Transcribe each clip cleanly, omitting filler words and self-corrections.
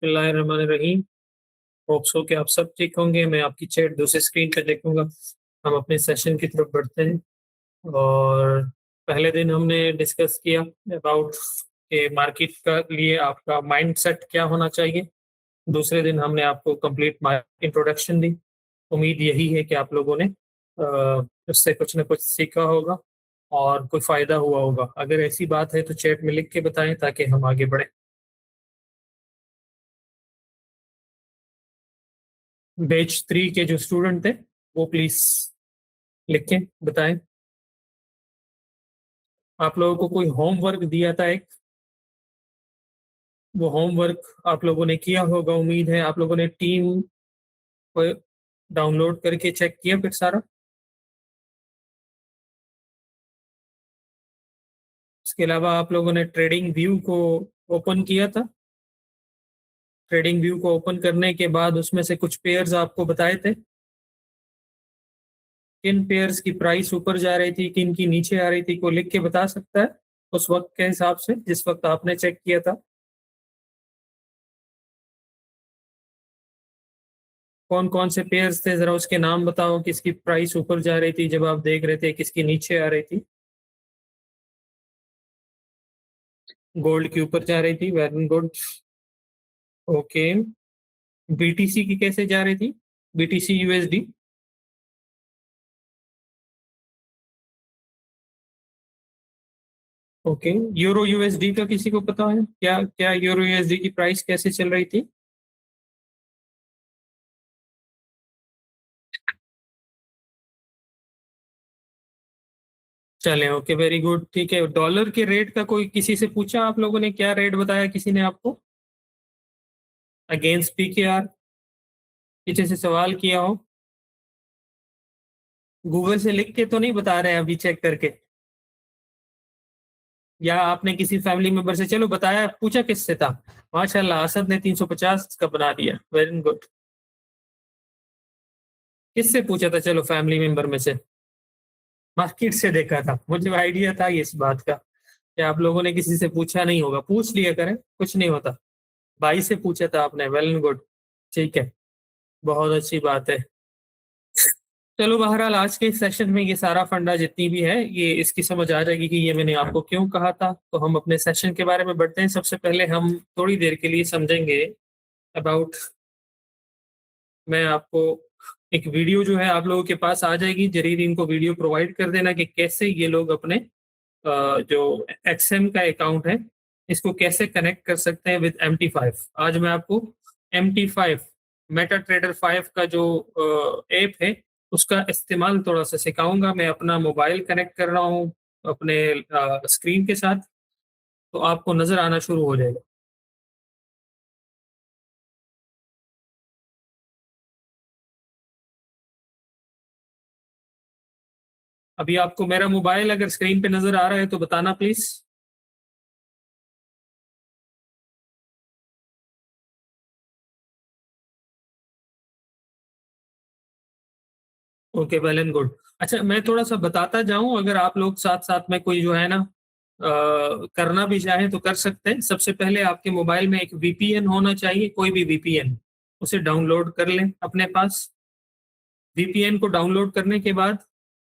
बिस्मिल्लाहिर्रहमानिर्रहीम। Hope so कि आप सब ठीक होंगे। मैं आपकी चैट दूसरी स्क्रीन पे देखूंगा। हम अपने सेशन की तरफ बढ़ते हैं। और पहले दिन हमने डिस्कस किया अबाउट के मार्केट का लिए आपका माइंडसेट क्या होना चाहिए। दूसरे दिन हमने आपको कंप्लीट इंट्रोडक्शन दी। उम्मीद यही है कि आप लोगों ने उससे कुछ ना कुछ सीखा होगा और कोई फ़ायदा हुआ होगा। अगर ऐसी बात है तो चैट में लिख के बताएं ताकि हम आगे बढ़ें। बैच 3 के जो स्टूडेंट थे वो प्लीज लिख के बताएं। आप लोगों को कोई होमवर्क दिया था एक, वो होमवर्क आप लोगों ने किया होगा। उम्मीद है आप लोगों ने टीम को डाउनलोड करके चेक किया फिर सारा। इसके अलावा आप लोगों ने ट्रेडिंग व्यू को ओपन किया था। ट्रेडिंग व्यू को ओपन करने के बाद उसमें से कुछ पेयर्स आपको बताए थे, किन पेयर्स की प्राइस ऊपर जा रही थी, किन की नीचे आ रही थी, को लिख के बता सकता है उस वक्त के हिसाब से जिस वक्त आपने चेक किया था। कौन कौन से पेयर्स थे जरा उसके नाम बताओ, किसकी प्राइस ऊपर जा रही थी जब आप देख रहे थे, किसकी नीचे आ रही थी। गोल्ड के ऊपर जा रही थी, वेरी गुड। ओके, बीटीसी की कैसे जा रही थी, BTC USD. Okay, euro USD का किसी को पता है क्या, क्या यूरो यूएसडी की प्राइस कैसे चल रही थी। चले, ओके, वेरी गुड, ठीक है। डॉलर के रेट का कोई किसी से पूछा आप लोगों ने, क्या रेट बताया किसी ने आपको अगेंस्ट पीकेआर, किसी से सवाल किया हो। गूगल से लिख के तो नहीं बता रहे हैं अभी चेक करके, या आपने किसी फैमिली मेंबर से चलो बताया, पूछा किससे था। माशाल्लाह, असद ने 350 का बना दिया, वेरी गुड। किससे पूछा था, चलो फैमिली मेंबर में से। मार्केट से देखा था, मुझे आइडिया था इस बात का कि आप लोगों ने किसी से पूछा नहीं होगा। पूछ लिया करें, कुछ नहीं होता। भाई से पूछा था आपने, वेल एंड गुड, ठीक है, बहुत अच्छी बात है। चलो बहरहाल आज के सेशन में ये सारा फंडा जितनी भी है ये इसकी समझ आ जाएगी कि ये मैंने आपको क्यों कहा था। तो हम अपने सेशन के बारे में बढ़ते हैं। सबसे पहले हम थोड़ी देर के लिए समझेंगे अबाउट, मैं आपको एक वीडियो जो है आप लोगों के पास आ जाएगी, जरूर इनको वीडियो प्रोवाइड कर देना कि कैसे ये लोग अपने जो एक्सएम का अकाउंट है इसको कैसे कनेक्ट कर सकते हैं विद MT5। आज मैं आपको MT5 मेटा ट्रेडर 5 का जो ऐप है उसका इस्तेमाल थोड़ा सा सिखाऊंगा। मैं अपना मोबाइल कनेक्ट कर रहा हूँ अपने स्क्रीन के साथ, तो आपको नजर आना शुरू हो जाएगा। अभी आपको मेरा मोबाइल अगर स्क्रीन पे नजर आ रहा है तो बताना please. Okay, well and good. अच्छा, मैं थोड़ा सा बताता जाऊं, अगर आप लोग साथ साथ में कोई जो है ना करना भी चाहें तो कर सकते हैं। सबसे पहले आपके मोबाइल में एक वीपीएन होना चाहिए, कोई भी वीपीएन, उसे डाउनलोड कर लें अपने पास। वीपीएन को डाउनलोड करने के बाद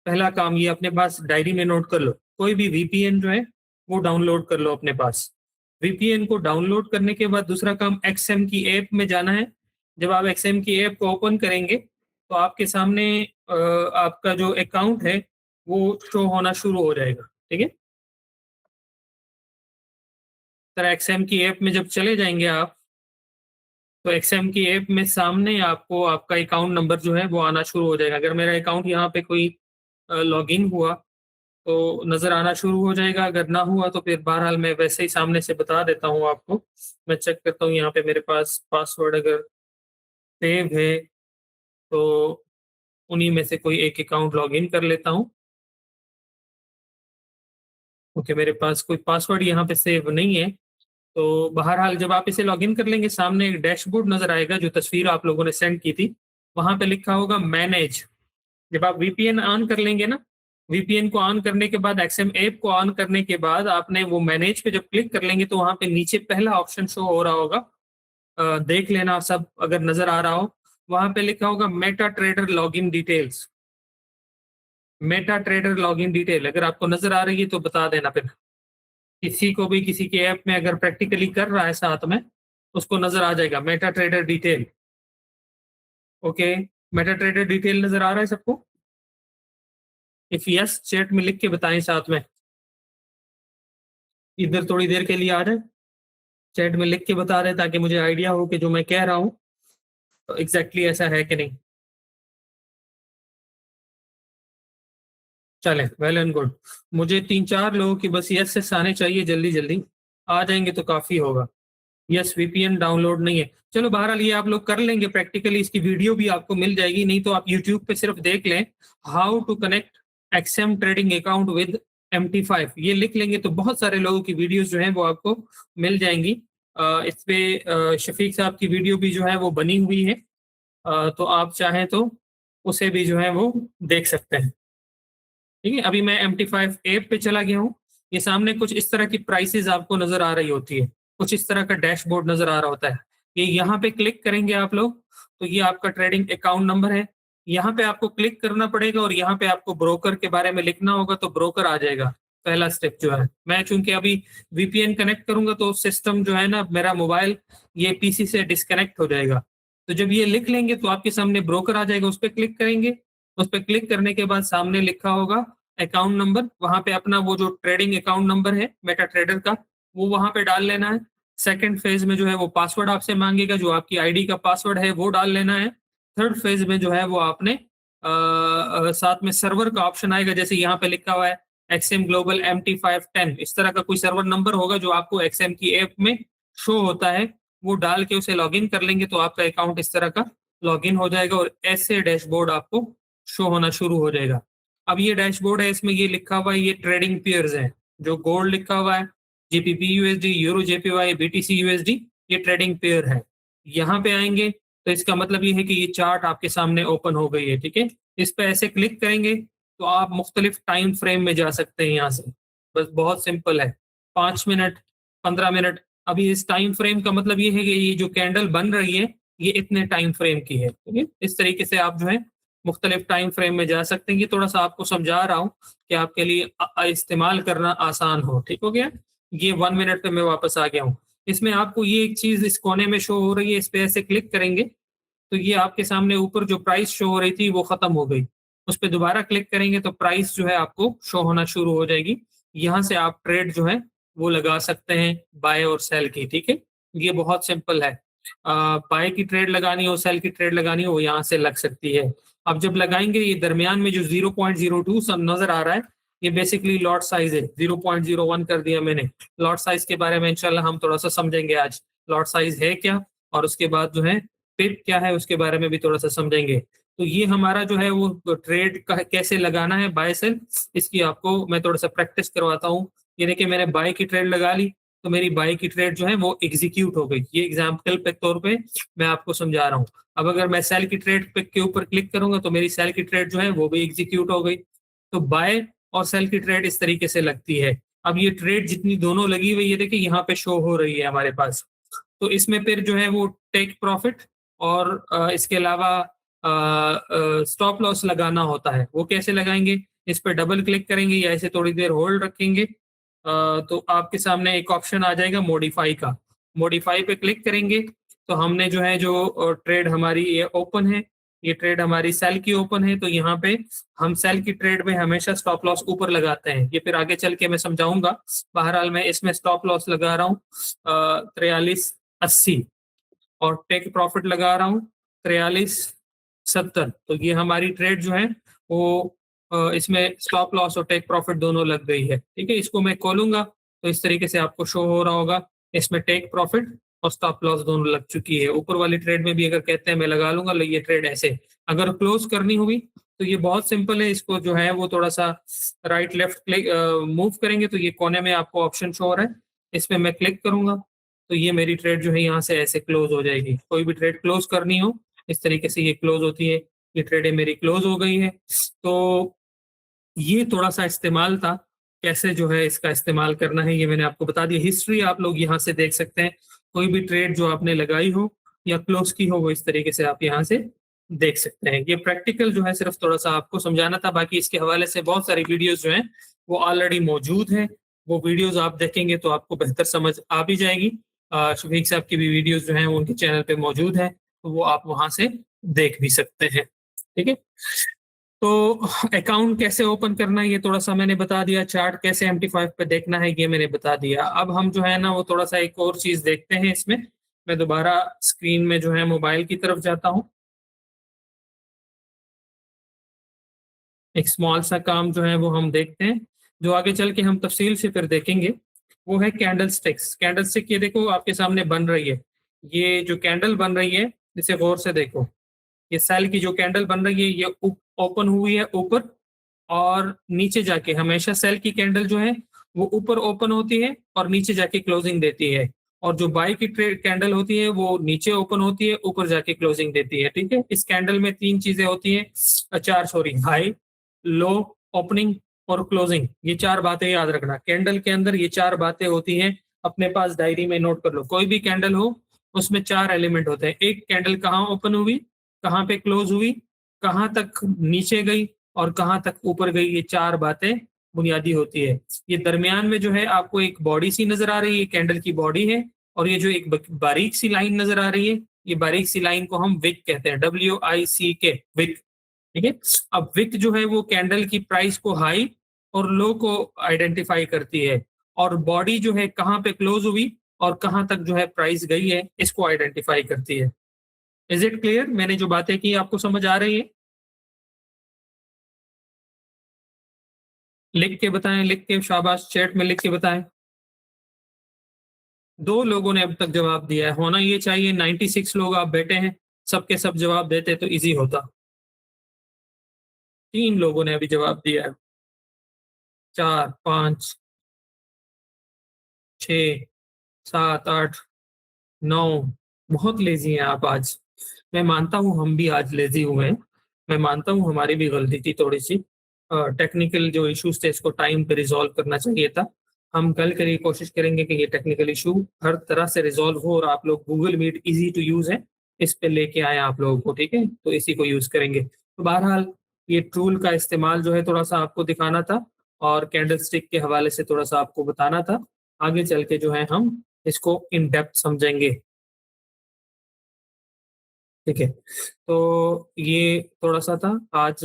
पहला काम ये अपने पास डायरी में नोट कर लो, कोई भी वीपीएन जो है वो डाउनलोड कर लो अपने पास। वीपीएन को डाउनलोड करने के बाद दूसरा काम एक्सएम की ऐप में जाना है। जब आप एक्सएम की ऐप को ओपन करेंगे तो आपके सामने आपका जो अकाउंट है वो शो होना शुरू हो जाएगा, ठीक है। सर एक्सएम की ऐप में जब चले जाएंगे आप, तो एक्सएम की ऐप में सामने आपको आपका अकाउंट नंबर जो है वो आना शुरू हो जाएगा। अगर मेरा अकाउंट यहाँ पे कोई लॉगिन हुआ तो नजर आना शुरू हो जाएगा, अगर ना हुआ तो फिर बहरहाल मैं वैसे ही सामने से बता देता हूँ आपको। मैं चेक करता हूँ यहाँ पे मेरे पास पासवर्ड अगर सेव है तो उन्हीं में से कोई एक अकाउंट लॉगिन कर लेता हूँ। ओके, मेरे पास कोई पासवर्ड यहाँ पे सेव नहीं है। तो बहरहाल जब आप इसे लॉगिन कर लेंगे सामने एक डैशबोर्ड नजर आएगा, जो तस्वीर आप लोगों ने सेंड की थी, वहां पे लिखा होगा मैनेज। जब आप वीपीएन ऑन कर लेंगे ना, वीपीएन को ऑन करने के बाद एक्सएम ऐप को ऑन करने के बाद आपने वो मैनेज पे जब क्लिक कर लेंगे तो वहां पे नीचे पहला ऑप्शन शो हो रहा होगा देख लेना सब, अगर नजर आ रहा हो वहां पे लिखा होगा Meta trader login details. Meta trader login detail अगर आपको नजर आ रही है तो बता देना, फिर किसी को भी किसी के ऐप में अगर प्रैक्टिकली कर रहा है साथ में उसको नजर आ जाएगा Meta trader detail. Okay, Meta trader detail नजर आ रहा है सबको? इफ यस चैट में लिख के बताएं साथ में, इधर थोड़ी देर के लिए आ जाए, चैट में लिख के बता रहे ताकि मुझे आइडिया हो कि जो मैं कह रहा हूँ तो एग्जैक्टली ऐसा है कि नहीं। चले, वेल एंड गुड। मुझे 3-4 लोगों की बस यस से आने चाहिए, जल्दी जल्दी आ जाएंगे तो काफी होगा। यस, वीपीएन डाउनलोड नहीं है, चलो बहरहाल ये आप लोग कर लेंगे प्रैक्टिकली, इसकी वीडियो भी आपको मिल जाएगी, नहीं तो आप यूट्यूब पे सिर्फ देख लें how to connect XM trading account with MT5, ये लिख लेंगे तो बहुत सारे लोगों की वीडियोस जो हैं वो आपको मिल जाएंगी। इस पे शफीक साहब की वीडियो भी जो है वो बनी हुई है, तो आप चाहें तो उसे भी जो है वो देख सकते हैं। ठीक है, अभी मैं MT5 ऐप पे चला गया हूँ। ये सामने कुछ इस तरह की प्राइसेस आपको नजर आ रही होती है, कुछ इस तरह का डैशबोर्ड नजर आ रहा होता है। ये यहाँ पे क्लिक करेंगे आप लोग तो ये आपका ट्रेडिंग अकाउंट नंबर है, यहाँ पे आपको क्लिक करना पड़ेगा और यहाँ पे आपको ब्रोकर के बारे में लिखना होगा तो ब्रोकर आ जाएगा। पहला स्टेप जो है, मैं चूंकि अभी वीपीएन कनेक्ट करूंगा तो सिस्टम जो है ना, मेरा मोबाइल ये पीसी से डिस्कनेक्ट हो जाएगा। तो जब ये लिख लेंगे तो आपके सामने ब्रोकर आ जाएगा, उस पर क्लिक करेंगे। उस पर क्लिक करने के बाद सामने लिखा होगा अकाउंट नंबर, वहां पे अपना वो जो ट्रेडिंग अकाउंट नंबर है मेटा ट्रेडर का वो वहां पे डाल लेना है। सेकंड फेज में जो है वो पासवर्ड आपसे मांगेगा, जो आपकी आईडी का पासवर्ड है वो डाल लेना है। थर्ड फेज में जो है वो आपने साथ में सर्वर का ऑप्शन आएगा, जैसे यहाँ पे लिखा हुआ है एक्सएम ग्लोबल MT510, इस तरह का कोई सर्वर नंबर होगा जो आपको एक्सएम की ऐप में शो होता है, वो डाल के उसे लॉगिन कर लेंगे तो आपका अकाउंट इस तरह का लॉगिन हो जाएगा और ऐसे डैशबोर्ड आपको शो होना शुरू हो जाएगा। अब ये डैशबोर्ड है, इसमें ये लिखा हुआ है ये ट्रेडिंग पेयर्स हैं, जो गोल्ड लिखा हुआ है GBP USD, euro JPY, BTC USD, ये ट्रेडिंग पेयर है। यहाँ पे आएंगे तो इसका मतलब ये है कि ये चार्ट आपके सामने ओपन हो गई है। ठीक है, इस पे ऐसे क्लिक करेंगे तो आप मुख्तलिफ टाइम फ्रेम में जा सकते हैं यहाँ से, बस बहुत सिंपल है, 5 मिनट, 15 मिनट। अभी इस टाइम फ्रेम का मतलब ये है कि ये जो कैंडल बन रही है ये इतने टाइम फ्रेम की है। ठीक है, इस तरीके से आप जो है मुख्तलिफ टाइम फ्रेम में जा सकते हैं। ये थोड़ा सा आपको समझा रहा हूँ कि आपके लिए इस्तेमाल करना आसान हो। ठीक हो गया, ये 1 मिनट पे मैं वापस आ गया हूँ। इसमें आपको ये एक चीज इस कोने में शो हो रही है, इस पे ऐसे क्लिक करेंगे तो ये आपके सामने ऊपर जो प्राइस शो हो रही थी वो खत्म हो गई, उस पर दोबारा क्लिक करेंगे तो प्राइस जो है आपको शो होना शुरू हो जाएगी। यहाँ से आप ट्रेड जो है वो लगा सकते हैं, बाय और सेल की। ठीक है, ये बहुत सिंपल है, बाय की ट्रेड लगानी हो, सेल की ट्रेड लगानी हो, वो यहाँ से लग सकती है। अब जब लगाएंगे ये दरमियान में जो 0.02 सब नजर आ रहा है ये बेसिकली लॉट साइज है, 0.01 कर दिया मैंने। लॉट साइज के बारे में इंशाल्लाह हम थोड़ा सा समझेंगे आज, लॉट साइज है क्या और उसके बाद जो है पिप क्या है उसके बारे में भी थोड़ा सा समझेंगे। तो ये हमारा जो है वो ट्रेड का कैसे लगाना है बाय सेल, इसकी आपको मैं थोड़ा सा प्रैक्टिस करवाता हूँ। ये देखिए मैंने बाय की ट्रेड लगा ली तो मेरी बाय की ट्रेड जो है वो एग्जीक्यूट हो गई, ये एग्जाम्पल के तौर पे मैं आपको समझा रहा हूँ। अब अगर मैं सेल की ट्रेड पे के ऊपर क्लिक करूंगा तो मेरी सेल की ट्रेड जो है वो भी एग्जीक्यूट हो गई। तो बाय और सेल की ट्रेड इस तरीके से लगती है। अब ये ट्रेड जितनी दोनों लगी हुई है देखिए यहाँ पे शो हो रही है हमारे पास, तो इसमें फिर जो है वो टेक प्रॉफिट और इसके अलावा स्टॉप लॉस लगाना होता है। वो कैसे लगाएंगे, इस पर डबल क्लिक करेंगे या ऐसे थोड़ी देर होल्ड रखेंगे, तो आपके सामने एक ऑप्शन आ जाएगा मॉडिफाई का, मॉडिफाई पे क्लिक करेंगे तो हमने जो है जो ट्रेड हमारी ये ओपन है, ये ट्रेड हमारी सेल की ओपन है, तो यहाँ पे हम सेल की ट्रेड में हमेशा स्टॉप लॉस ऊपर लगाते हैं, ये फिर आगे चल के मैं समझाऊंगा। बहरहाल मैं इसमें स्टॉप लॉस लगा रहा हूँ 43.80 और टेक प्रॉफिट लगा रहा हूँ 43.70। तो ये हमारी ट्रेड जो है वो इसमें स्टॉप लॉस और टेक प्रॉफिट दोनों लग गई है। ठीक है, इसको मैं खोलूंगा तो इस तरीके से आपको शो हो रहा होगा, इसमें टेक प्रॉफिट और स्टॉप लॉस दोनों लग चुकी है। ऊपर वाली ट्रेड में भी अगर कहते हैं मैं लगा लूंगा, ये ट्रेड ऐसे अगर क्लोज करनी हुई तो ये बहुत सिंपल है, इसको जो है वो थोड़ा सा राइट लेफ्ट क्लिक मूव करेंगे तो ये कोने में आपको ऑप्शन शो हो रहा है, इस पर मैं क्लिक करूंगा तो ये मेरी ट्रेड जो है यहाँ से ऐसे क्लोज हो जाएगी। कोई भी ट्रेड क्लोज करनी हो इस तरीके से ये क्लोज होती है, ये ट्रेड मेरी क्लोज हो गई है। तो ये थोड़ा सा इस्तेमाल था, कैसे जो है इसका इस्तेमाल करना है ये मैंने आपको बता दिया। हिस्ट्री आप लोग यहाँ से देख सकते हैं, कोई भी ट्रेड जो आपने लगाई हो या क्लोज की हो, वो इस तरीके से आप यहाँ से देख सकते हैं। ये प्रैक्टिकल जो है सिर्फ थोड़ा सा आपको समझाना था, बाकी इसके हवाले से बहुत सारी वीडियोस जो हैं वो ऑलरेडी मौजूद हैं। वो वीडियोस आप देखेंगे तो आपको बेहतर समझ आ भी जाएगी। शफीक साहब की भी वीडियोस जो हैं वो उनके चैनल पे मौजूद है, तो वो आप वहां से देख भी सकते हैं। ठीक है, तो अकाउंट कैसे ओपन करना है ये थोड़ा सा मैंने बता दिया, चार्ट कैसे MT5 पे देखना है ये मैंने बता दिया। अब हम जो है ना वो थोड़ा सा एक और चीज देखते हैं इसमें। मैं दोबारा स्क्रीन में जो है मोबाइल की तरफ जाता हूँ। एक स्मॉल सा काम जो है वो हम देखते हैं, जो आगे चल के हम तफसील से फिर देखेंगे। वो है कैंडल स्टिक्स। कैंडल स्टिक ये देखो आपके सामने बन रही है। ये जो कैंडल बन रही है इसे गौर से देखो। ये सेल की जो कैंडल बन रही है ये ओपन हुई है ऊपर, और नीचे जाके हमेशा सेल की कैंडल जो है वो ऊपर ओपन होती है और नीचे जाके क्लोजिंग देती है। और जो बाई की कैंडल होती है वो नीचे ओपन होती है, ऊपर जाके क्लोजिंग देती है। ठीक है, इस कैंडल में तीन चीजें होती हैं, चार सॉरी, हाई, लो, ओपनिंग और क्लोजिंग। ये चार बातें याद रखना, कैंडल के अंदर ये चार बातें होती हैं। अपने पास डायरी में नोट कर लो, कोई भी कैंडल हो उसमें चार एलिमेंट होते हैं। एक कैंडल कहाँ ओपन हुई, कहाँ पे क्लोज हुई, कहाँ तक नीचे गई और कहाँ तक ऊपर गई, ये चार बातें बुनियादी होती है। ये दरमियान में जो है आपको एक बॉडी सी नजर आ रही है, कैंडल की बॉडी है। और ये जो एक बारीक सी लाइन नजर आ रही है, ये बारीक सी लाइन को हम विक कहते हैं, WICK, विक। ठीक है, अब विक जो है वो कैंडल की प्राइस को हाई और लो को आइडेंटिफाई करती है, और बॉडी जो है कहाँ पे क्लोज हुई और कहाँ तक जो है प्राइस गई है इसको आइडेंटिफाई करती है। Is it clear? मैंने जो बातें की आपको समझ आ रही है? लिख के बताएं, लिख के, शाबाश, चैट में लिख के बताएं। दो लोगों ने अब तक जवाब दिया है, होना ये चाहिए 96 लोग आप बैठे हैं, सबके सब जवाब देते तो इजी होता। तीन लोगों ने अभी जवाब दिया है, चार, पांच, छ, सात, आठ, नौ। बहुत लेजी हैं आप आज। मैं मानता हूं हम भी आज लेजी हुए हैं। मैं मानता हूं हमारी भी गलती थी थोड़ी सी। टेक्निकल जो इश्यूज थे इसको टाइम पे रिजॉल्व करना चाहिए था। हम कल के लिए कोशिश करेंगे कि ये टेक्निकल इशू हर तरह से रिजॉल्व हो, और आप लोग Google Meet easy to use है, इस पे लेके आए आप लोगों को। ठीक है, तो इसी को यूज करेंगे। तो बहरहाल ये टूल का इस्तेमाल जो है थोड़ा सा आपको दिखाना था, और कैंडल स्टिक के हवाले से थोड़ा सा आपको बताना था। आगे चल के जो है हम इसको इन डेप्थ समझेंगे। ठीक है, तो ये थोड़ा सा था आज।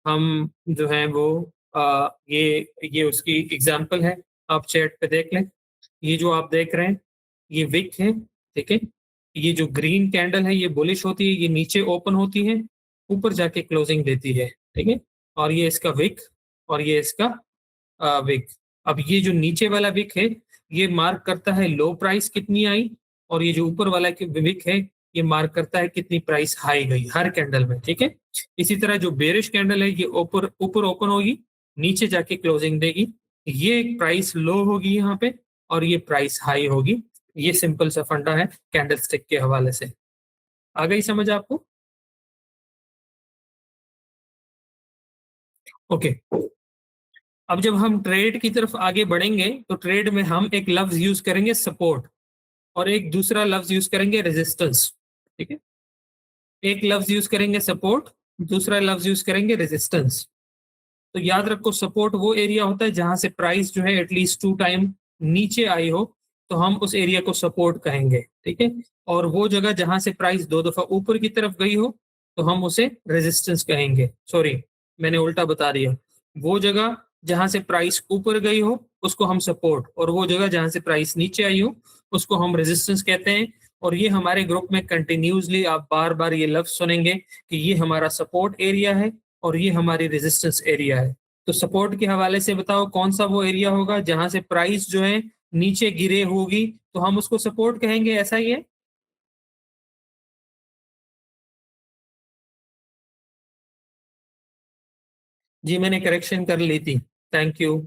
हम जो है वो ये उसकी एग्जाम्पल है, आप चैट पे देख लें। ये जो आप देख रहे हैं ये विक है। ठीक है, ये जो ग्रीन कैंडल है ये बुलिश होती है, ये नीचे ओपन होती है, ऊपर जाके क्लोजिंग देती है। ठीक है, और ये इसका विक और ये इसका विक। अब ये जो नीचे वाला विक है ये मार्क करता है लो प्राइस कितनी आई, और ये जो ऊपर वाला विक है ये मार्क करता है कितनी प्राइस हाई गई हर कैंडल में। ठीक है, इसी तरह जो बेरिश कैंडल है ये ऊपर ऊपर ओपन होगी, नीचे जाके क्लोजिंग देगी, ये एक प्राइस लो होगी यहाँ पे, और ये प्राइस हाई होगी। ये सिंपल सा फंडा है कैंडल स्टिक के हवाले से। आ गई समझ आपको? ओके, अब जब हम ट्रेड की तरफ आगे बढ़ेंगे तो ट्रेड में हम एक लफ्ज यूज करेंगे सपोर्ट, और एक दूसरा लफ्ज यूज करेंगे रेजिस्टेंस। ठीक है, एक लफ्ज यूज करेंगे सपोर्ट, दूसरा लफ्ज यूज करेंगे रेजिस्टेंस। तो याद रखो सपोर्ट वो एरिया होता है जहां से प्राइस जो है एटलीस्ट 2 टाइम नीचे आई हो, तो हम उस एरिया को सपोर्ट कहेंगे। ठीक है, और वो जगह जहां से प्राइस 2 दफा ऊपर की तरफ गई हो तो हम उसे रेजिस्टेंस कहेंगे। सॉरी, मैंने उल्टा बता दिया। वो जगह जहां से प्राइस ऊपर गई हो उसको हम सपोर्ट, और वो जगह जहां से प्राइस नीचे आई हो उसको हम रेजिस्टेंस कहते हैं। और ये हमारे ग्रुप में कंटिन्यूसली आप बार बार ये लफ्ज सुनेंगे कि ये हमारा सपोर्ट एरिया है और ये हमारी रेजिस्टेंस एरिया है। तो सपोर्ट के हवाले से बताओ कौन सा वो एरिया होगा जहां से प्राइस जो है नीचे गिरे होगी, तो हम उसको सपोर्ट कहेंगे, ऐसा ही है। जी मैंने करेक्शन कर ली थी, थैंक यू।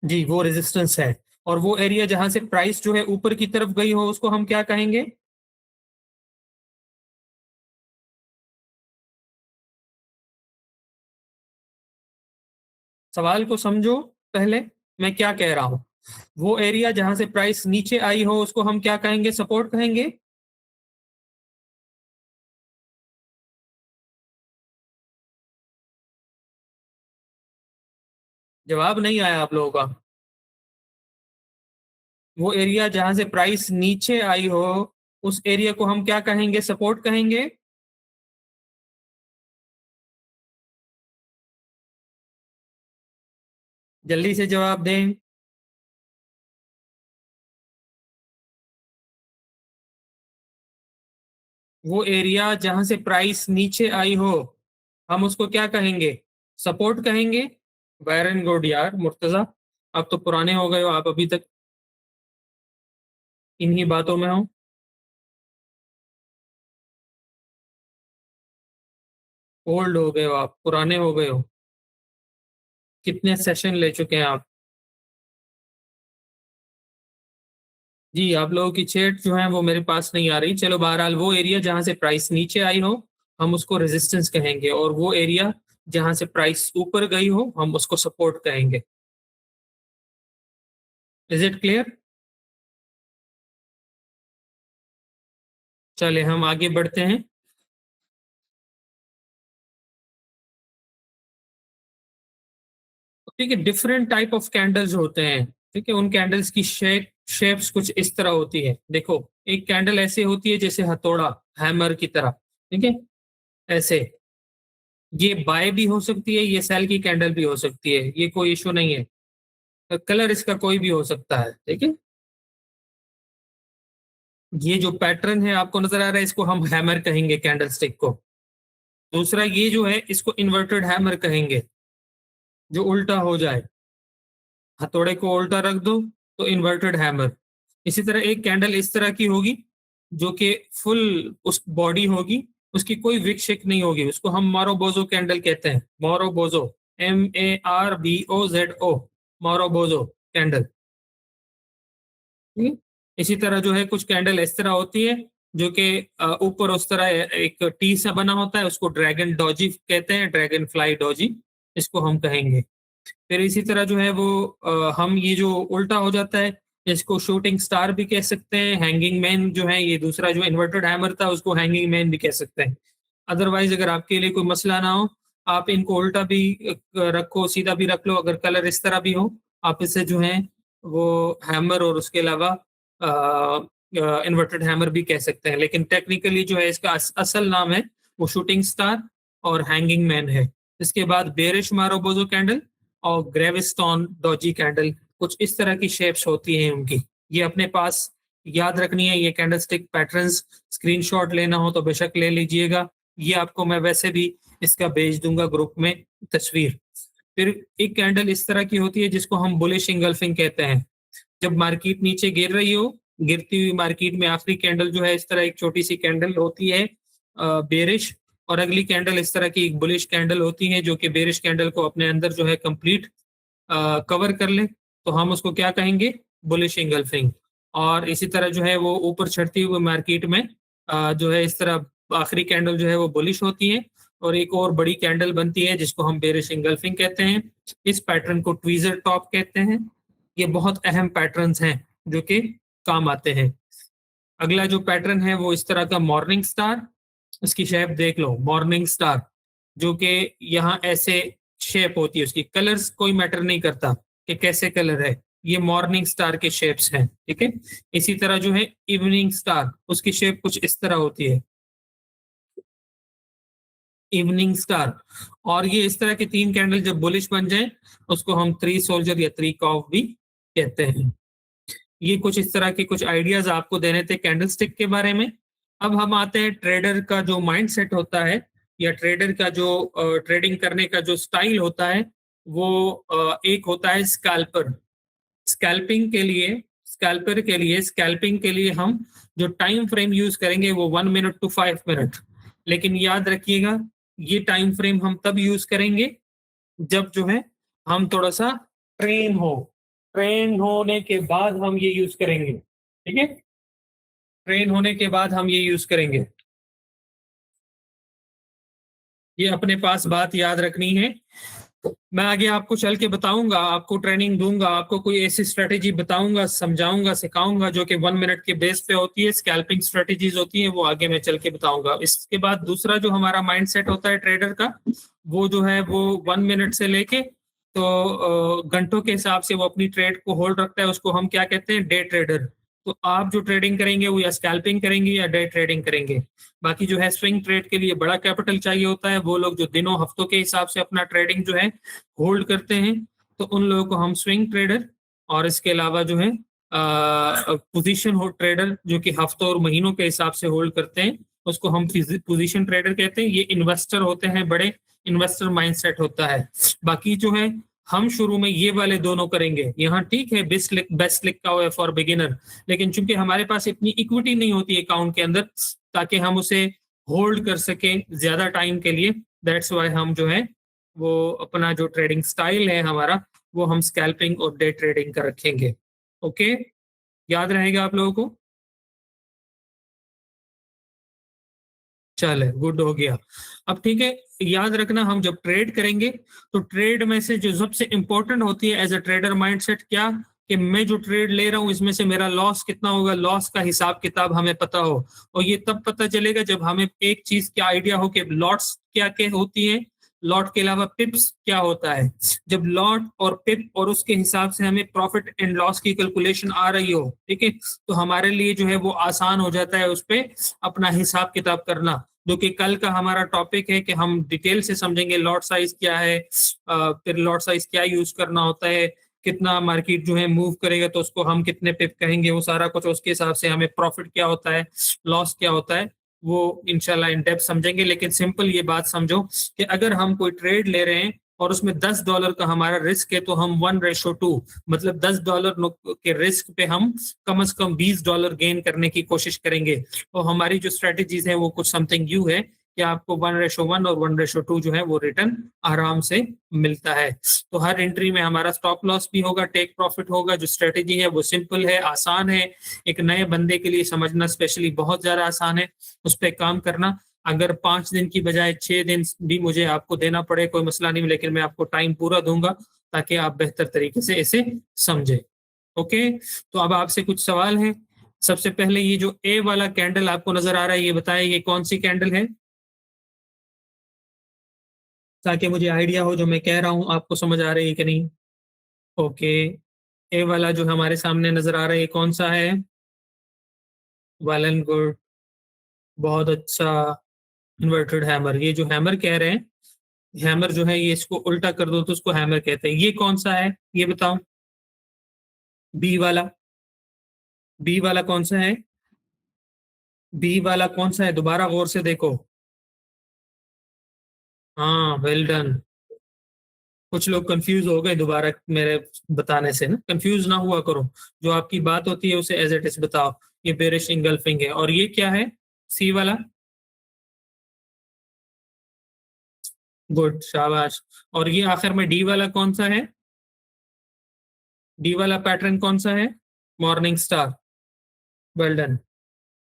जी वो रेजिस्टेंस है, और वो एरिया जहां से प्राइस जो है ऊपर की तरफ गई हो उसको हम क्या कहेंगे? सवाल को समझो पहले, मैं क्या कह रहा हूं। वो एरिया जहां से प्राइस नीचे आई हो उसको हम क्या कहेंगे, सपोर्ट कहेंगे। जवाब नहीं आया आप लोगों का। वो एरिया जहां से प्राइस नीचे आई हो उस एरिया को हम क्या कहेंगे, सपोर्ट कहेंगे। जल्दी से जवाब दें। वो एरिया जहां से प्राइस नीचे आई हो हम उसको क्या कहेंगे, सपोर्ट कहेंगे। वेर एंड गुड यार मुर्तजा, आप तो पुराने हो गए हो, आप अभी तक इन्हीं बातों में हो। ओल्ड हो गए हो आप, पुराने हो गए हो। कितने सेशन ले चुके हैं आप। जी, आप लोगों की चैट जो है वो मेरे पास नहीं आ रही। चलो बहरहाल, वो एरिया जहां से प्राइस नीचे आई हो हम उसको रेजिस्टेंस कहेंगे, और वो एरिया जहां से प्राइस ऊपर गई हो हम उसको सपोर्ट कहेंगे। Is it clear. चले हम आगे बढ़ते हैं। ठीक है, डिफरेंट टाइप ऑफ कैंडल्स होते हैं। ठीक है, उन कैंडल्स की शेप्स कुछ इस तरह होती है। देखो, एक कैंडल ऐसे होती है जैसे हथौड़ा, हैमर की तरह। ठीक है, ऐसे। ये बाय भी हो सकती है, ये सेल की कैंडल भी हो सकती है, ये कोई इशू नहीं है। कलर इसका कोई भी हो सकता है। ठीक है, ये जो पैटर्न है आपको नजर आ रहा है, इसको हम हैमर कहेंगे, कैंडल स्टिक को। दूसरा ये जो है इसको इन्वर्टेड हैमर कहेंगे, जो उल्टा हो जाए। हथौड़े को उल्टा रख दो तो इन्वर्टेड हैमर। इसी तरह एक कैंडल इस तरह की होगी जो कि फुल उस बॉडी होगी, उसकी कोई विक शिक नहीं होगी, उसको हम मारोबोजो कैंडल कहते हैं। मारोबोजो, MARBOZO, मारोबोजो कैंडल। ठीक? इसी तरह जो है कुछ कैंडल इस तरह होती है जो कि ऊपर उस तरह एक टी सा बना होता है, उसको ड्रैगन डॉजी कहते हैं, ड्रैगन फ्लाई डॉजी इसको हम कहेंगे। फिर इसी तरह जो है वो हम ये जो उल्टा हो जाता है इसको शूटिंग स्टार भी कह सकते हैं। हैंगिंग मैन जो है, ये दूसरा जो इन्वर्टेड हैमर था उसको हैंगिंग मैन भी कह सकते हैं। अदरवाइज अगर आपके लिए कोई मसला ना हो, आप इनको उल्टा भी रखो, सीधा भी रख लो, अगर कलर इस तरह भी हो आप इसे जो है वो हैमर और उसके अलावा इन्वर्टेड हैमर भी कह सकते हैं। लेकिन टेक्निकली जो है इसका असल नाम है वो शूटिंग स्टार और हैंगिंग मैन है। इसके बाद बेरिश मारोबोजो कैंडल और ग्रेविस्टोन डॉजी कैंडल, कुछ इस तरह की शेप्स होती हैं उनकी। ये अपने पास याद रखनी है। ये कैंडलस्टिक पैटर्न्स स्क्रीनशॉट लेना हो तो बेशक ले लीजिएगा। ये आपको मैं वैसे भी इसका भेज दूंगा ग्रुप में तस्वीर। फिर एक कैंडल इस तरह की होती है जिसको हम बुलिश इंगल्फिंग कहते हैं। जब मार्केट नीचे गिर रही हो, गिरती हुई मार्केट में आखिरी कैंडल जो है इस तरह एक छोटी सी कैंडल होती है बेरिश, और अगली कैंडल इस तरह की एक बुलिश कैंडल होती है जो कि बेरिश कैंडल को अपने अंदर जो है कंप्लीट कवर कर ले, तो हम उसको क्या कहेंगे, बुलिश इंगल्फिंग। और इसी तरह जो है वो ऊपर चढ़ती हुई मार्केट में जो है इस तरह आखिरी कैंडल जो है वो बुलिश होती है, और एक और बड़ी कैंडल बनती है जिसको हम बेरिश इंगल्फिंग कहते हैं। इस पैटर्न को ट्वीजर टॉप कहते हैं। ये बहुत अहम पैटर्न्स हैं जो कि काम आते हैं। अगला जो पैटर्न है वो इस तरह का मॉर्निंग स्टार, इसकी शेप देख लो, मॉर्निंग स्टार, जो कि यहाँ ऐसे शेप होती है उसकी। कलर्स कोई मैटर नहीं करता कि कैसे कलर है, ये मॉर्निंग स्टार के शेप्स हैं। ठीक है, इसी तरह जो है इवनिंग स्टार, उसकी शेप कुछ इस तरह होती है, इवनिंग स्टार। और ये इस तरह के तीन कैंडल जब बुलिश बन जाए उसको हम थ्री सोल्जर या थ्री कॉफ भी कहते हैं। ये कुछ इस तरह के कुछ आइडियाज आपको देने थे कैंडलस्टिक के बारे में। अब हम आते हैं ट्रेडर का जो माइंड सेट होता है, या ट्रेडर का जो ट्रेडिंग करने का जो स्टाइल होता है, वो एक होता है स्कैल्पर। स्कैल्पिंग के लिए स्कैल्पिंग के लिए हम जो टाइम फ्रेम यूज करेंगे वो 1 मिनट to 5 मिनट। लेकिन याद रखिएगा, ये टाइम फ्रेम हम तब यूज करेंगे जब जो है हम थोड़ा सा ट्रेन हो ट्रेन होने के बाद हम ये यूज करेंगे। ठीक है, ट्रेन होने के बाद हम ये यूज करेंगे। ये अपने पास बात याद रखनी है। मैं आगे आपको चल के बताऊंगा, आपको ट्रेनिंग दूंगा, आपको कोई ऐसी स्ट्रेटेजी बताऊंगा, समझाऊंगा, सिखाऊंगा जो कि 1 मिनट के बेस पे होती है, स्कैल्पिंग स्ट्रेटेजीज होती है, वो आगे मैं चल के बताऊंगा। इसके बाद दूसरा जो हमारा माइंडसेट होता है ट्रेडर का, वो जो है वो 1 मिनट से लेके तो घंटों के हिसाब से वो अपनी ट्रेड को होल्ड रखता है, उसको हम क्या कहते हैं, डे ट्रेडर। तो आप जो ट्रेडिंग करेंगे वो या स्कैल्पिंग करेंगे या डे ट्रेडिंग करेंगे। बाकी जो है स्विंग ट्रेड के लिए बड़ा कैपिटल चाहिए होता है, वो लोग जो दिनों हफ्तों के हिसाब से अपना ट्रेडिंग जो है होल्ड करते हैं, तो उन लोगों को हम स्विंग ट्रेडर, और इसके अलावा जो है पोजीशन होल्ड ट्रेडर जो कि हफ्तों और महीनों के हिसाब से होल्ड करते हैं, उसको हम पोजीशन ट्रेडर कहते हैं। ये इन्वेस्टर होते हैं, बड़े इन्वेस्टर माइंडसेट होता है। बाकी जो है हम शुरू में ये वाले दोनों करेंगे। यहाँ ठीक है बेस्ट लिखा हुआ है फॉर बिगिनर, लेकिन चूंकि हमारे पास इतनी इक्विटी नहीं होती अकाउंट के अंदर ताकि हम उसे होल्ड कर सके ज्यादा टाइम के लिए, दैट्स वाई हम जो है वो अपना जो ट्रेडिंग स्टाइल है हमारा, वो हम स्कैल्पिंग और डे ट्रेडिंग का रखेंगे। ओके, याद रहेगा आप लोगों को? चले, गुड हो गया। अब ठीक है, याद रखना हम जब ट्रेड करेंगे तो ट्रेड में से जो सबसे इंपॉर्टेंट होती है एज अ ट्रेडर माइंडसेट, क्या कि मैं जो ट्रेड ले रहा हूं इसमें से मेरा लॉस कितना होगा, लॉस का हिसाब किताब हमें पता हो। और ये तब पता चलेगा जब हमें एक चीज का आइडिया हो कि लॉट्स क्या क्या होती है, लॉट के अलावा पिप्स क्या होता है। जब लॉट और पिप और उसके हिसाब से हमें प्रॉफिट एंड लॉस की कैलकुलेशन आ रही हो, ठीक है, तो हमारे लिए जो है वो आसान हो जाता है उस पर अपना हिसाब किताब करना। जो कि कल का हमारा टॉपिक है कि हम डिटेल से समझेंगे लॉट साइज क्या है, फिर लॉट साइज क्या यूज करना होता है, कितना मार्केट जो है मूव करेगा तो उसको हम कितने पिप कहेंगे, वो सारा कुछ उसके हिसाब से हमें प्रॉफिट क्या होता है, लॉस क्या होता है, वो इंशाल्लाह इन डेप्थ समझेंगे। लेकिन सिंपल ये बात समझो कि अगर हम कोई ट्रेड ले रहे हैं और उसमें $10 का हमारा रिस्क है, तो हम 1:2 मतलब $10 के रिस्क पे हम कम से कम $20 गेन करने की कोशिश करेंगे। और हमारी जो स्ट्रेटेजीज है वो कुछ समथिंग यू है कि आपको 1:1 और 1:2 जो है वो रिटर्न आराम से मिलता है। तो हर एंट्री में हमारा स्टॉप लॉस भी होगा, टेक प्रॉफिट होगा। जो स्ट्रेटेजी है वो सिंपल है, आसान है, एक नए बंदे के लिए समझना स्पेशली बहुत ज्यादा आसान है। उस पर काम करना, अगर 5 दिन की बजाय 6 दिन भी मुझे आपको देना पड़े कोई मसला नहीं, लेकिन मैं आपको टाइम पूरा दूंगा ताकि आप बेहतर तरीके से इसे समझे। ओके, तो अब आपसे कुछ सवाल है। सबसे पहले ये जो ए वाला कैंडल आपको नजर आ रहा है, ये बताएं ये कौन सी कैंडल है, ताकि मुझे आइडिया हो जो मैं कह रहा हूँ आपको समझ आ रही है कि नहीं। ओके, ए वाला जो हमारे सामने नजर आ रहा है ये कौन सा है, वेल एंड गुड, बहुत अच्छा। इन्वर्टेड हैमर, ये जो हैमर कह रहे हैं, हैमर जो है ये इसको उल्टा कर दो तो उसको हैमर कहते हैं। ये कौन सा है ये बताओ, बी वाला, बी वाला कौन सा है, बी वाला कौन सा है, दोबारा गौर से देखो। हाँ, वेल डन। कुछ लोग कंफ्यूज हो गए दोबारा मेरे बताने से ना, कंफ्यूज ना हुआ करो, जो आपकी बात होती है उसे एज इट इज बताओ। ये बेरिश इंगल्फिंग है, और ये क्या है, सी वाला, गुड, शाबाश। और ये आखिर में डी वाला कौन सा है, डी वाला पैटर्न कौन सा है, मॉर्निंग स्टार, वेल डन।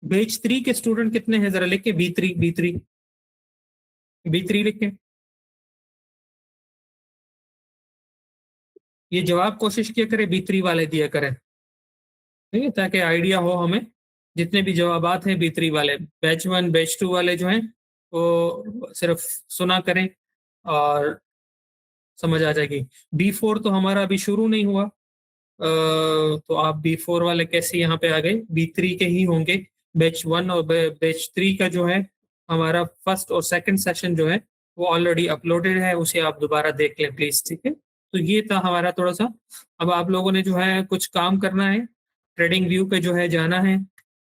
बेच 3 के स्टूडेंट कितने हैं, जरा लिख के, B3 B3 B3 लिख के ये जवाब कोशिश किया करे, B3 वाले दिया करें, ठीक है, ताकि आइडिया हो हमें। जितने भी जवाबात हैं B3 वाले, बैच 1 बैच 2 वाले जो हैं वो सिर्फ सुना करें और समझ आ जाएगी। B4 तो हमारा अभी शुरू नहीं हुआ, तो आप B4 वाले कैसे यहाँ पे आ गए, B3 के ही होंगे। बैच 1 और बैच 3 का जो है हमारा फर्स्ट और सेकंड सेशन जो है वो ऑलरेडी अपलोडेड है, उसे आप दोबारा देख लें प्लीज, ठीक है। तो ये था हमारा थोड़ा सा। अब आप लोगों ने जो है कुछ काम करना है, ट्रेडिंग व्यू पे जो है जाना है,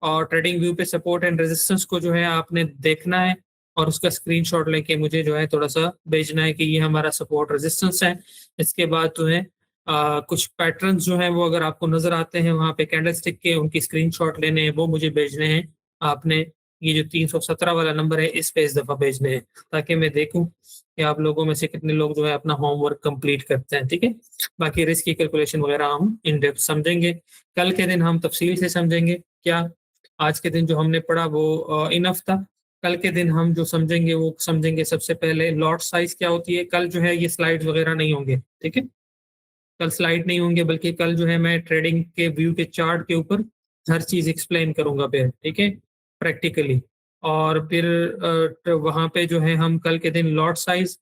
और ट्रेडिंग व्यू पे सपोर्ट एंड रेजिस्टेंस को जो है आपने देखना है, और उसका स्क्रीनशॉट लेके मुझे जो है थोड़ा सा भेजना है कि ये हमारा सपोर्ट रेजिस्टेंस है। इसके बाद जो है कुछ पैटर्न्स जो हैं वो अगर आपको नजर आते हैं वहां पे कैंडलस्टिक के, उनकी स्क्रीनशॉट लेने हैं, वो मुझे भेजने हैं आपने। ये जो 317 वाला नंबर है इस पे इस दफा भेजने हैं, ताकि मैं देखूं कि आप लोगों में से कितने लोग जो है अपना होमवर्क कंप्लीट करते हैं, ठीक है। बाकी रिस्क की कैलकुलेशन वगैरह हम इन डेप्थ समझेंगे, कल के दिन हम तफसील से समझेंगे। क्या आज के दिन जो हमने पढ़ा वो इनफ था, कल के दिन हम जो समझेंगे वो समझेंगे सबसे पहले लॉट साइज क्या होती है। कल जो है ये स्लाइड्स वगैरह नहीं होंगे, ठीक है। कल स्लाइड नहीं होंगे, बल्कि कल जो है मैं ट्रेडिंग के व्यू के चार्ट के ऊपर हर चीज एक्सप्लेन करूंगा फिर, ठीक है, प्रैक्टिकली। और फिर वहां पे जो है हम कल के दिन लॉट साइज,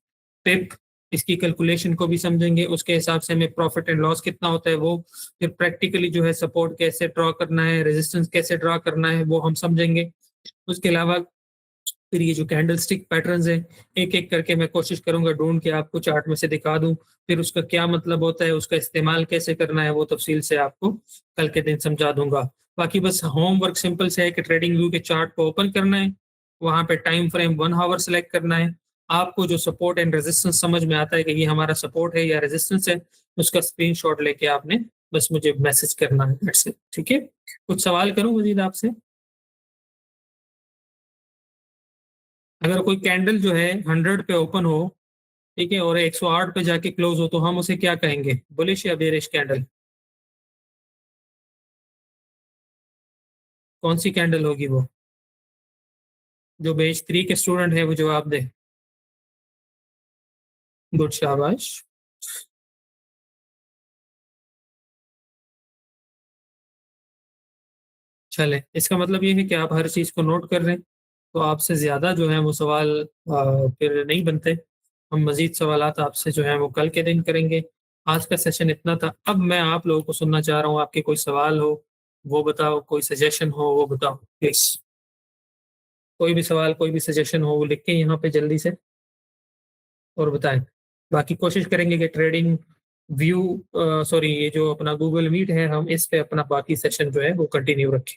पिप, इसकी कैलकुलेशन को भी समझेंगे। उसके हिसाब से हमें प्रॉफिट एंड लॉस कितना होता है वो, फिर प्रैक्टिकली जो है सपोर्ट कैसे ड्रॉ करना है, रेजिस्टेंस कैसे ड्रॉ करना है वो हम समझेंगे। उसके अलावा फिर ये जो कैंडल स्टिक पैटर्न है, एक एक करके मैं कोशिश करूंगा ढूंढ के आपको चार्ट में से दिखा दूं। फिर उसका क्या मतलब होता है, उसका इस्तेमाल कैसे करना है, वो तफसील से आपको कल के दिन समझा दूंगा। बाकी बस होमवर्क सिंपल से है कि ट्रेडिंग व्यू के चार्ट को ओपन करना है, वहां पे टाइम फ्रेम 1 आवर सेलेक्ट करना है। आपको जो सपोर्ट एंड रेजिस्टेंस समझ में आता है कि ये हमारा सपोर्ट है या रेजिस्टेंस है, उसका स्क्रीनशॉट लेके आपने बस मुझे मैसेज करना है, ठीक है। कुछ सवाल करूं मजीद आपसे? अगर कोई कैंडल जो है 100 पे ओपन हो, ठीक है, और 108 पे जाके क्लोज हो, तो हम उसे क्या कहेंगे, बुलिश या बेरिश कैंडल? कौन सी कैंडल होगी वो? जो बेच 3 के स्टूडेंट है वो जवाब दे। गुड, शाबाश। चले, इसका मतलब ये है कि आप हर चीज को नोट कर रहे हैं, तो आपसे ज्यादा जो है वो सवाल फिर नहीं बनते। हम मजीद सवालात आपसे जो है वो कल के दिन करेंगे। आज का सेशन इतना था। अब मैं आप लोगों को सुनना चाह रहा हूँ, आपके कोई सवाल हो वो बताओ, कोई सजेशन हो वो बताओ प्लीज। कोई भी सवाल, कोई भी सजेशन हो वो लिख के यहाँ पे जल्दी से और बताएं। बाकी कोशिश करेंगे कि ट्रेडिंग व्यू, सॉरी, ये जो अपना गूगल मीट है, हम इस पे अपना बाकी सेशन जो है वो कंटिन्यू रखें।